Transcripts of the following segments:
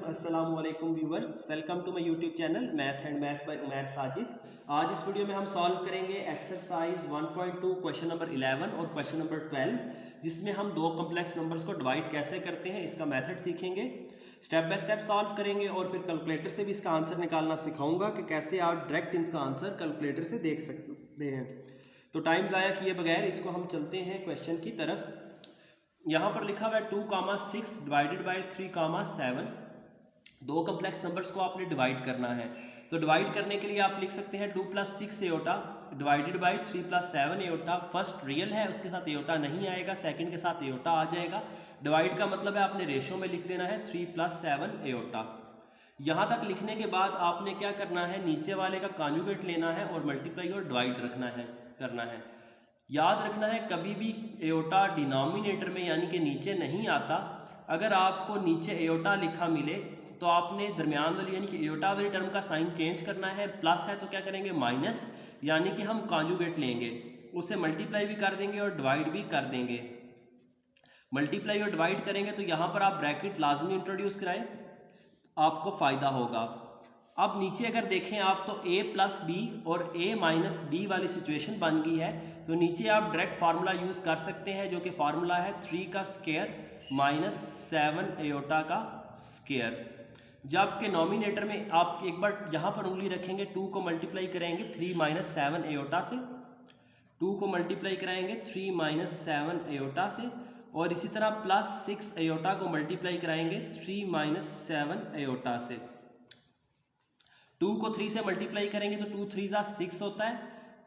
अस्सलाम वालेकुम viewers, welcome to my YouTube channel math and math by Umair Sajid. आज इस वीडियो में हम सॉल्व करेंगे एक्सरसाइज 1.2 क्वेश्चन नंबर 11 और क्वेश्चन नंबर 12, जिसमें हम दो कॉम्प्लेक्स नंबर्स को डिवाइड कैसे करते हैं इसका मेथड सीखेंगे। स्टेप बाय स्टेप सॉल्व करेंगे और फिर कैलकुलेटर से भी इसका आंसर निकालना सिखाऊंगा कि कैसे आप डायरेक्ट इसका आंसर कैलकुलेटर से देख सकते हैं। तो टाइम ज़ाया किए बगैर इसको हम चलते हैं क्वेश्चन की तरफ। यहाँ पर लिखा हुआ है 2,6 डिवाइडेड बाई 3,7। दो कम्प्लेक्स नंबर्स को आपने डिवाइड करना है, तो डिवाइड करने के लिए आप लिख सकते हैं 2 + 6 aorta divided by 3 + 7 aorta. First real है, उसके साथ एयोटा नहीं आएगा, सेकंड के साथ एयोटा आ जाएगा। डिवाइड का मतलब है आपने रेशो में लिख देना है 3 + 7 एयोटा। यहाँ तक लिखने के बाद आपने क्या करना है, नीचे वाले का कॉन्जुगेट लेना है और मल्टीप्लाई और डिवाइड करना है। याद रखना है कभी भी एयोटा डिनोमिनेटर में यानी कि नीचे नहीं आता। अगर आपको नीचे एयोटा लिखा मिले तो आपने दरमियान वाली यानी कि एयोटा वाली टर्म का साइन चेंज करना है। प्लस है तो क्या करेंगे, माइनस, यानी कि हम कॉन्जुगेट लेंगे, उसे मल्टीप्लाई भी कर देंगे और डिवाइड भी कर देंगे। मल्टीप्लाई और डिवाइड करेंगे तो यहाँ पर आप ब्रैकेट लाजमी इंट्रोड्यूस कराएं, आपको फ़ायदा होगा। अब नीचे अगर देखें आप तो a + b और a - b वाली सिचुएशन बन गई है। तो नीचे आप डायरेक्ट फार्मूला यूज़ कर सकते हैं, जो कि फार्मूला है 3 का स्क्वायर - 7 एयोटा का स्क्वायर। जबकि नॉमिनेटर में आप एक बार यहाँ पर उंगली रखेंगे, 2 को मल्टीप्लाई करेंगे 3 - 7 एयोटा से, 2 को मल्टीप्लाई कराएंगे 3 - 7 एयोटा से, और इसी तरह +6 एयोटा को मल्टीप्लाई कराएंगे 3 - 7 एयोटा से। 2 को 3 से मल्टीप्लाई करेंगे तो 2 × 3 = 6 होता है,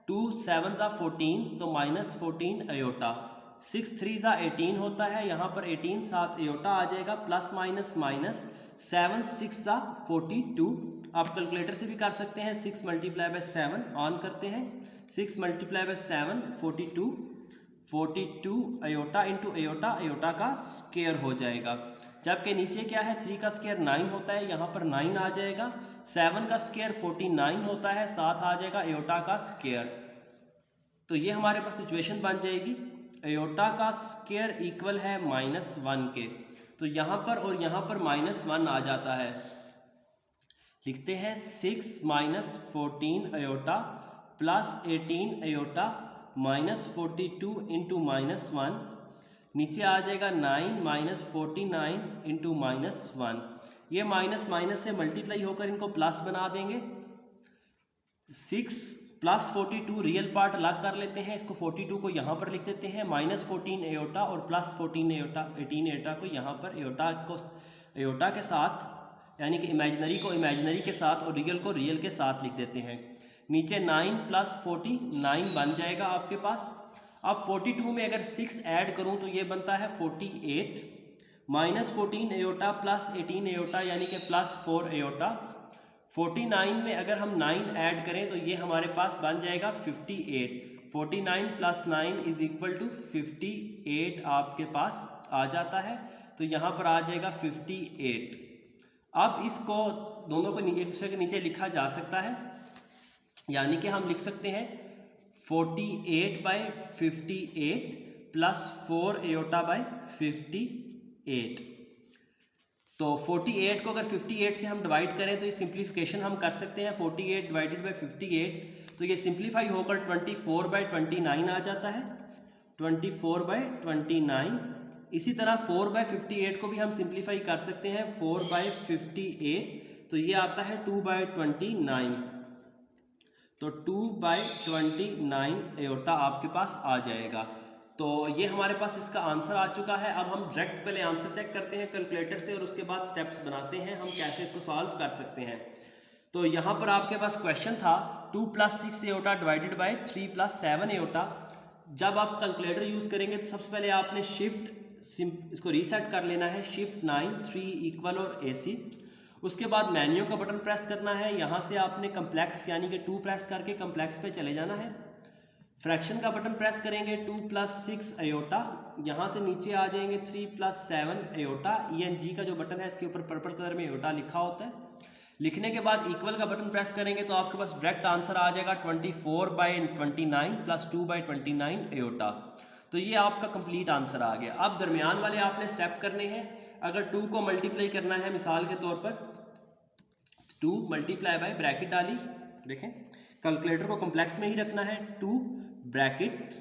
2 × 7 = 14, तो -14 एयोटा। 6 × 3 = 18 होता है, यहाँ पर 18 साथ एयोटा आ जाएगा, प्लस माइनस माइनस 7 × 6 = 42। आप कैलकुलेटर से भी कर सकते हैं, 6 × 7 ऑन करते हैं, 6 × 7 42 एयोटा इंटू एयोटा, एयोटा का स्क्वायर हो जाएगा। जबकि नीचे क्या है, 3 का स्क्वायर 9 होता है, यहाँ पर 9 आ जाएगा। 7 का स्क्वायर 49 होता है, साथ आ जाएगा एयोटा का स्क्वायर। तो ये हमारे पास सिचुएशन बन जाएगी, एयोटा का स्क्वायर इक्वल है -1 के। तो यहाँ पर और यहाँ पर -1 आ जाता है, लिखते हैं 6 - 14 एयोटा प्लस 18 एयोटा -42 इंटू -1, नीचे आ जाएगा 9 - 49 इंटू -1। ये माइनस माइनस से मल्टीप्लाई होकर इनको प्लस बना देंगे। 6 + 42 रियल पार्ट अलग कर लेते हैं, इसको 42 को यहाँ पर लिख देते हैं, -14 एयोटा और +14 एयोटा, 18 एयोटा को यहाँ पर एयोटा के साथ यानी कि इमेजिनरी को इमेजिनरी के साथ और रियल को रियल के साथ लिख देते हैं। नीचे 9 + 49 बन जाएगा आपके पास। अब 42 में अगर 6 ऐड करूं तो ये बनता है 48, -14 एयोटा प्लस 18 एयोटा यानी कि +4 एयोटा। 49 में अगर हम 9 ऐड करें तो ये हमारे पास बन जाएगा 58। 49 + 9 = 58 आपके पास आ जाता है, तो यहाँ पर आ जाएगा 58। अब इसको दोनों को एक दूसरे के नीचे लिखा जा सकता है, यानी कि हम लिख सकते हैं 48/58 + 4 एयोटा बाई 58। तो 48 को अगर 58 से हम डिवाइड करें तो ये सिंप्लीफिकेशन हम कर सकते हैं, 48 डिवाइडेड बाई 58, तो ये सिंप्लीफाई होकर 24/29 आ जाता है, 24/29। इसी तरह 4/58 को भी हम सिंप्लीफाई कर सकते हैं, 4/58, तो ये आता है 2/29, तो 2/29 एयोटा आपके पास आ जाएगा। तो ये हमारे पास इसका आंसर आ चुका है। अब हम डायरेक्ट पहले आंसर चेक करते हैं कैलकुलेटर से और उसके बाद स्टेप्स बनाते हैं हम कैसे इसको सॉल्व कर सकते हैं। तो यहाँ पर आपके पास क्वेश्चन था 2 + 6 एयोटा डिवाइडेड बाई 3 + 7 एयोटा। जब आप कैलकुलेटर यूज़ करेंगे तो सबसे पहले आपने इसको रीसेट कर लेना है, शिफ्ट 9 3 इक्वल और AC। उसके बाद मेन्यू का बटन प्रेस करना है, यहाँ से आपने कम्प्लेक्स यानी कि 2 प्रेस करके कम्प्लेक्स पे चले जाना है। फ्रैक्शन का बटन प्रेस करेंगे 2 + 6 एयोटा, यहाँ से नीचे आ जाएंगे 3 + 7 एयोटा। ENG का जो बटन है इसके ऊपर पर्पल कलर में एयोटा लिखा होता है। लिखने के बाद इक्वल का बटन प्रेस करेंगे तो आपके पास डायरेक्ट आंसर आ जाएगा 24/29 + 2/29 एयोटा। तो ये आपका कंप्लीट आंसर आ गया। अब दरमियान वाले आपने स्टेप करने हैं, अगर 2 को मल्टीप्लाई करना है मिसाल के तौर पर 2 मल्टीप्लाई बाय ब्रैकेट डाली, देखें कैलकुलेटर को कॉम्प्लेक्स में ही रखना है, 2 ब्रैकेट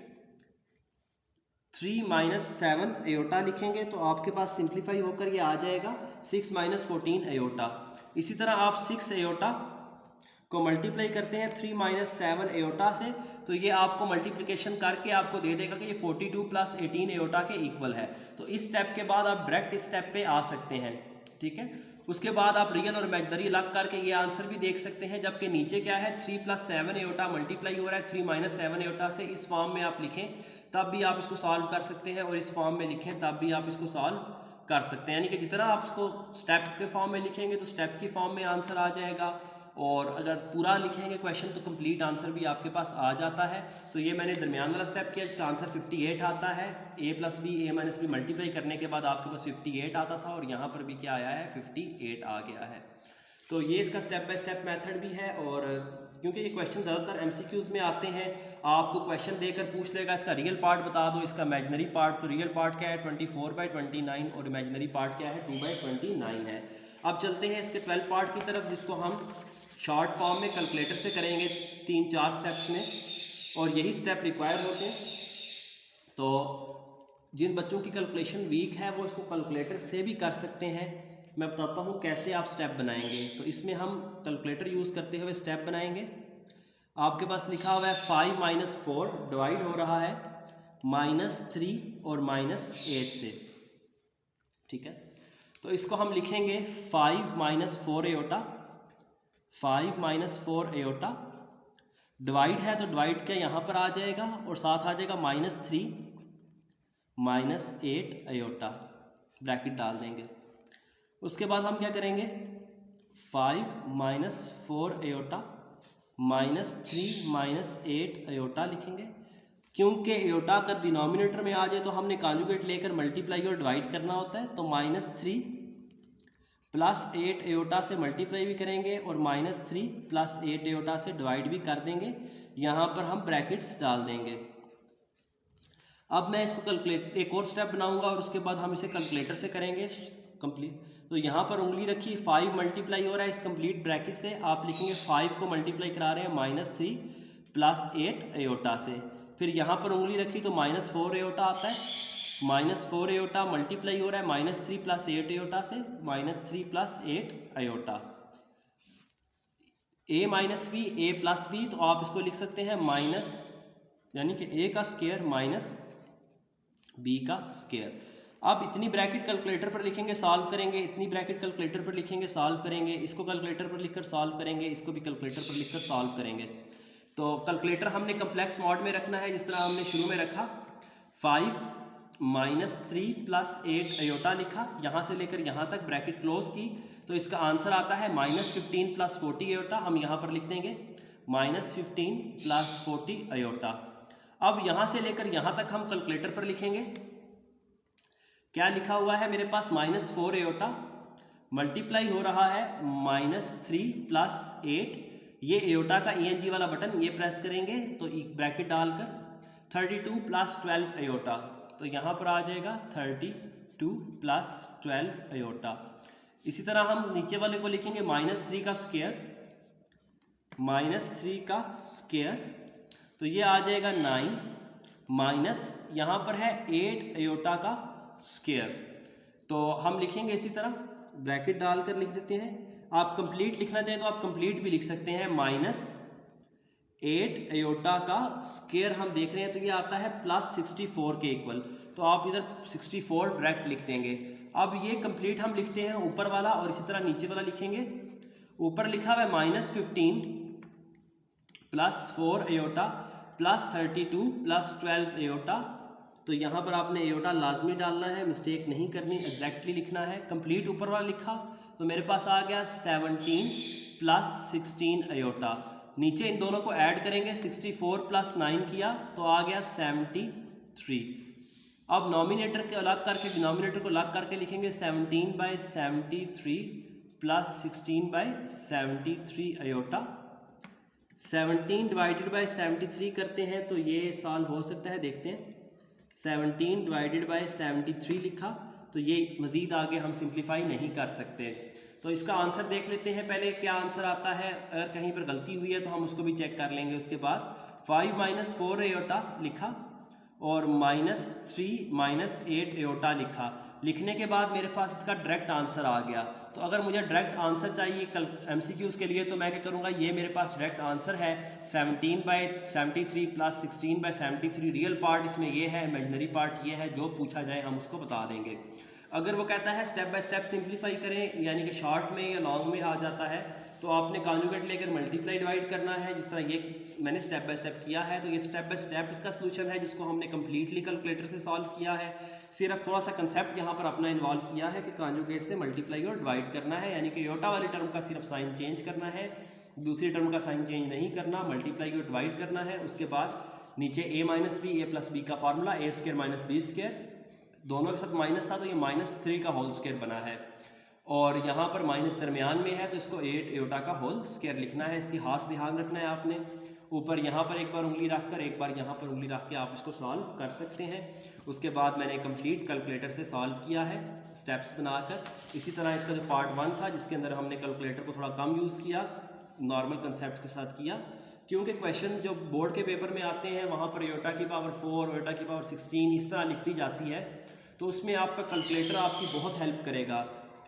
3 माइनस 7 अयोटा लिखेंगे तो आपके पास सिंप्लीफाई होकर ये आ जाएगा 6 माइनस 14 अयोटा। इसी तरह आप 6 अयोटा को मल्टीप्लाई करते हैं 3 माइनस 7 अयोटा से, तो ये आपको मल्टीप्लिकेशन करके आपको दे देगा कि ये 42 प्लस 18 अयोटा के इक्वल है। तो इस स्टेप के बाद आप डायरेक्ट इस स्टेप पे आ सकते हैं, ठीक है। उसके बाद आप रियल और इमेजिनरी अलग करके ये आंसर भी देख सकते हैं, जबकि नीचे क्या है 3 प्लस 7 अयोटा मल्टीप्लाई हो रहा है 3 माइनस 7 अयोटा से। इस फॉर्म में आप लिखें तब भी आप इसको सॉल्व कर सकते हैं, और इस फॉर्म में लिखें तब भी आप इसको सॉल्व कर सकते हैं। यानी कि जितना आप इसको स्टेप के फॉर्म में लिखेंगे तो स्टेप की फॉर्म में आंसर आ जाएगा, और अगर पूरा लिखेंगे क्वेश्चन तो कंप्लीट आंसर भी आपके पास आ जाता है। तो ये मैंने दरमियान वाला स्टेप किया, इसका आंसर 58 आता है। a plus B A minus B multiply करने के बाद आपके पास 58 आता था, और यहाँ पर भी क्या आया है 58 आ गया है। तो ये इसका स्टेप बाय स्टेप मेथड भी है, और क्योंकि ये क्वेश्चन ज़्यादातर MCQs में आते हैं, आपको क्वेश्चन देकर पूछ लेगा इसका रियल पार्ट बता दो, इसका इमेजिनरी पार्ट। तो रियल पार्ट क्या है 24/29 और इमेजिनरी पार्ट क्या है 2/29 है। अब चलते हैं इसके 12 पार्ट की तरफ, जिसको हम शॉर्ट फॉर्म में कैलकुलेटर से करेंगे 3-4 स्टेप्स में, और यही स्टेप रिक्वायर होते हैं। तो जिन बच्चों की कैलकुलेशन वीक है वो इसको कैलकुलेटर से भी कर सकते हैं। मैं बताता हूँ कैसे आप स्टेप बनाएंगे। तो इसमें हम कैलकुलेटर यूज़ करते हुए स्टेप बनाएंगे। आपके पास लिखा हुआ है 5 माइनस 4 डिवाइड हो रहा है -3 और -8 से, ठीक है। तो इसको हम लिखेंगे 5 minus 4 iota, 5 minus 4 iota, divide है तो डिवाइड क्या यहाँ पर आ जाएगा, और साथ आ जाएगा -3 -8 अयोटा, ब्रैकेट डाल देंगे। उसके बाद हम क्या करेंगे 5 माइनस 4 अयोटा -3 -8 अयोटा लिखेंगे। क्योंकि अयोटा अगर डिनोमिनेटर में आ जाए तो हमने कॉन्जुगेट लेकर मल्टीप्लाई और डिवाइड करना होता है। तो -3 प्लस 8 अयोटा से मल्टीप्लाई भी करेंगे और -3 प्लस 8 अयोटा से डिवाइड भी कर देंगे। यहाँ पर हम ब्रैकेट्स डाल देंगे। अब मैं इसको कैलकुलेट एक और स्टेप बनाऊंगा और उसके बाद हम इसे कैलकुलेटर से करेंगे कंप्लीट। तो यहाँ पर उंगली रखी 5 मल्टीप्लाई हो रहा है इस कंप्लीट ब्रैकेट से, आप लिखेंगे 5 को मल्टीप्लाई करा रहे हैं -3 प्लस 8 अयोटा से। फिर यहाँ पर उंगली रखी तो -4 अयोटा आता है, -4 अयोटा मल्टीप्लाई हो रहा है -3 प्लस 8 अयोटा से, -3 plus 8 iota. a minus B A plus B, तो आप इसको लिख सकते हैं माइनस, यानी कि a का स्क्वायर माइनस b का स्क्वायर। आप इतनी ब्रैकेट कैलकुलेटर पर लिखेंगे सॉल्व करेंगे, इतनी ब्रैकेट कैलकुलेटर पर लिखेंगे सॉल्व करेंगे, इसको कैलकुलेटर पर लिखकर सॉल्व करेंगे, इसको भी कैलकुलेटर पर लिखकर सॉल्व करेंगे। तो कैलकुलेटर हमने कम्प्लेक्स मॉड में रखना है, जिस तरह हमने शुरू में रखा 5 -3 प्लस 8 अयोटा लिखा, यहाँ से लेकर यहाँ तक ब्रैकेट क्लोज की, तो इसका आंसर आता है -15 प्लस 40 अयोटा। हम यहाँ पर लिख देंगे -15 प्लस 40 अयोटा। अब यहाँ से लेकर यहाँ तक हम कैलकुलेटर पर लिखेंगे, क्या लिखा हुआ है मेरे पास -4 अयोटा मल्टीप्लाई हो रहा है -3 प्लस 8, ये अयोटा का ENG वाला बटन ये प्रेस करेंगे तो एक ब्रैकेट डालकर 32 प्लस 12 अयोटा, तो यहाँ पर आ जाएगा 32 प्लस 12 अयोटा। इसी तरह हम नीचे वाले को लिखेंगे -3 का स्क्वायर, -3 का स्क्वायर, तो ये आ जाएगा 9 माइनस यहाँ पर है 8 अयोटा का स्क्वायर। तो हम लिखेंगे इसी तरह ब्रैकेट डालकर लिख देते हैं। आप कंप्लीट लिखना चाहें तो आप कंप्लीट भी लिख सकते हैं, -8 अयोटा का स्क्वायर हम देख रहे हैं तो ये आता है +64 के इक्वल, तो आप इधर 64 डायरेक्ट लिख देंगे। अब ये कंप्लीट हम लिखते हैं ऊपर वाला और इसी तरह नीचे वाला लिखेंगे। ऊपर लिखा हुआ है -15 plus 4 iota plus 32 plus 12 iota, तो यहाँ पर आपने अयोटा लाजमी डालना है, मिस्टेक नहीं करनी, एग्जैक्टली लिखना है। कंप्लीट ऊपर वाला लिखा तो मेरे पास आ गया 17 प्लस 16 अयोटा। नीचे इन दोनों को ऐड करेंगे, 64 प्लस 9 किया तो आ गया 73। अब नॉमिनेटर के अलग करके डिनोमिनेटर को अलग करके लिखेंगे 17/73 प्लस 16/73 अयोटा। 17 डिवाइडेड बाय 73 करते हैं तो ये सॉल्व हो सकता है, देखते हैं। 17 डिवाइडेड बाय 73 लिखा तो ये मज़ीद आगे हम सिंप्लीफाई नहीं कर सकते। तो इसका आंसर देख लेते हैं पहले क्या आंसर आता है। अगर कहीं पर गलती हुई है तो हम उसको भी चेक कर लेंगे। उसके बाद 5 - 4 एयोटा लिखा और -3 - 8 एयोटा लिखा। लिखने के बाद मेरे पास इसका डायरेक्ट आंसर आ गया। तो अगर मुझे डायरेक्ट आंसर चाहिए कल MCQs के लिए तो मैं क्या करूँगा, ये मेरे पास डायरेक्ट आंसर है 17/73 + 16/73। रियल पार्ट इसमें ये है, इमेजिनरी पार्ट ये है। जो पूछा जाए हम उसको बता देंगे। अगर वो कहता है स्टेप बाय स्टेप सिंप्लीफाई करें, यानी कि शॉर्ट में या लॉन्ग में आ जाता है, तो आपने कॉन्जुगेट लेकर मल्टीप्लाई डिवाइड करना है। जिस तरह ये मैंने स्टेप बाय स्टेप किया है, तो ये स्टेप बाय स्टेप इसका सलूशन है जिसको हमने कम्प्लीटली कैलकुलेटर से सॉल्व किया है। सिर्फ थोड़ा सा कंसेप्ट यहाँ पर अपना इन्वॉल्व किया है कि कॉन्जुगेट से मल्टीप्लाई और डिवाइड करना है, यानी कि योटा वाली टर्म का सिर्फ साइन चेंज करना है, दूसरी टर्म का साइन चेंज नहीं करना, मल्टीप्लाई और डिवाइड करना है। उसके बाद नीचे a - b, a + b का फार्मूला a² - b², दोनों के साथ माइनस था तो ये -3 का होल स्क्वायर बना है, और यहाँ पर माइनस दरमियान में है तो इसको 8 एयोटा का होल स्क्वायर लिखना है। इसकी खास ध्यान रखना है आपने। ऊपर यहाँ पर एक बार उंगली रखकर एक बार यहाँ पर उंगली रख के आप इसको सॉल्व कर सकते हैं। उसके बाद मैंने कंप्लीट कैलकुलेटर से सॉल्व किया है स्टेप्स बनाकर। इसी तरह इसका जो पार्ट 1 था जिसके अंदर हमने कैलकुलेटर को थोड़ा कम यूज़ किया, नॉर्मल कंसेप्ट के साथ किया, क्योंकि क्वेश्चन जो बोर्ड के पेपर में आते हैं वहाँ पर एयोटा की पावर 4, एयोटा की पावर 16 इस तरह लिखती जाती है, तो उसमें आपका कैलकुलेटर आपकी बहुत हेल्प करेगा।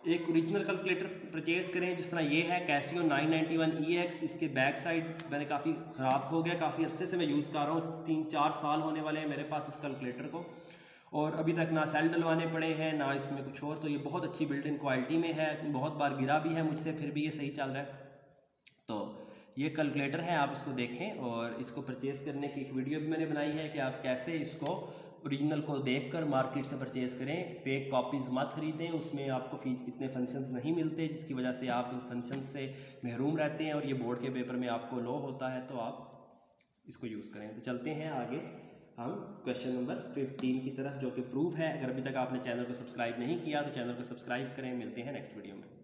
एक ओरिजिनल कैलकुलेटर परचेज करें जिस तरह ये है कैसियो 991EX। इसके बैक साइड मैंने काफ़ी ख़राब हो गया, काफ़ी अरसे से मैं यूज़ कर रहा हूँ, 3-4 साल होने वाले हैं मेरे पास इस कैलकुलेटर को, और अभी तक ना सेल डलवाने पड़े हैं ना इसमें कुछ और। तो ये बहुत अच्छी बिल्ट इन क्वालिटी में है, बहुत बार गिरा भी है मुझसे, फिर भी ये सही चल रहा है। तो ये कैलकुलेटर है, आप इसको देखें। और इसको परचेज़ करने की एक वीडियो भी मैंने बनाई है कि आप कैसे इसको ओरिजिनल को देखकर मार्केट से परचेज़ करें, फेक कॉपीज़ मत खरीदें, उसमें आपको इतने फंक्शंस नहीं मिलते जिसकी वजह से आप इन फंक्शंस से महरूम रहते हैं, और ये बोर्ड के पेपर में आपको लो होता है, तो आप इसको यूज़ करें। तो चलते हैं आगे हम क्वेश्चन नंबर 15 की तरफ, जो कि प्रूफ है। अगर अभी तक आपने चैनल को सब्सक्राइब नहीं किया तो चैनल को सब्सक्राइब करें। मिलते हैं नेक्स्ट वीडियो में।